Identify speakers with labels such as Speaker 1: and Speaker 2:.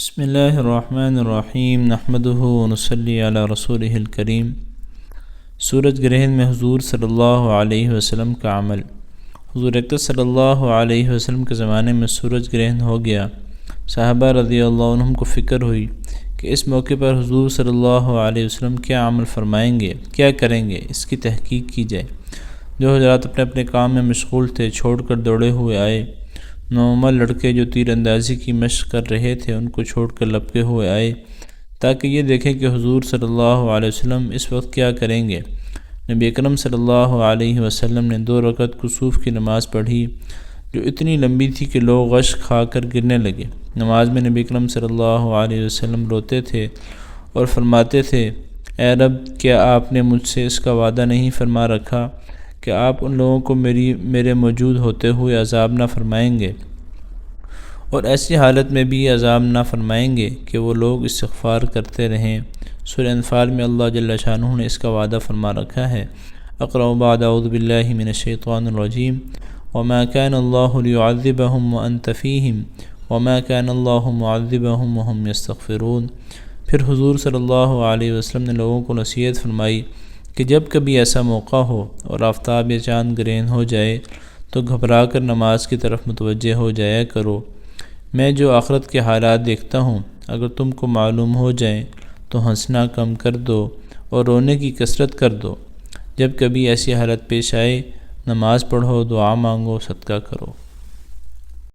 Speaker 1: بسم اللہ الرحمن الرحیم نحمدہ ونصلی علی رسولہ الکریم۔ سورج گرہن میں حضور صلی اللہ علیہ وسلم کا عمل۔ حضور اکرم صلی اللہ علیہ وسلم کے زمانے میں سورج گرہن ہو گیا۔ صحابہ رضی اللہ عنہم کو فکر ہوئی کہ اس موقع پر حضور صلی اللہ علیہ وسلم کیا عمل فرمائیں گے، کیا کریں گے، اس کی تحقیق کی جائے۔ جو حضرات اپنے اپنے کام میں مشغول تھے چھوڑ کر دوڑے ہوئے آئے۔ نوعمر لڑکے جو تیر اندازی کی مشق کر رہے تھے ان کو چھوڑ کر لپکے ہوئے آئے تاکہ یہ دیکھیں کہ حضور صلی اللہ علیہ وسلم اس وقت کیا کریں گے۔ نبی اکرم صلی اللہ علیہ وسلم نے 2 رکعت کسوف کی نماز پڑھی جو اتنی لمبی تھی کہ لوگ غش کھا کر گرنے لگے۔ نماز میں نبی اکرم صلی اللہ علیہ وسلم روتے تھے اور فرماتے تھے، اے رب، کیا آپ نے مجھ سے اس کا وعدہ نہیں فرما رکھا کہ آپ ان لوگوں کو میرے موجود ہوتے ہوئے عذاب نہ فرمائیں گے، اور ایسی حالت میں بھی عذاب نہ فرمائیں گے کہ وہ لوگ استغفار کرتے رہیں۔ سورہ انفال میں اللہ جل شانہ نے اس کا وعدہ فرما رکھا ہے۔ اقرأ بعد اعوذ باللہ من الشیطان الرجیم وما كان اللہ لیعذبہم وانت فیہم وما كان اللہ معذبہم وہم یستغفرون۔ پھر حضور صلی اللہ علیہ وسلم نے لوگوں کو نصیحت فرمائی کہ جب کبھی ایسا موقع ہو اور آفتاب یا چاند گرہن ہو جائے تو گھبرا کر نماز کی طرف متوجہ ہو جایا کرو۔ میں جو آخرت کے حالات دیکھتا ہوں اگر تم کو معلوم ہو جائیں تو ہنسنا کم کر دو اور رونے کی کثرت کر دو۔ جب کبھی ایسی حالت پیش آئے نماز پڑھو، دعا مانگو، صدقہ کرو۔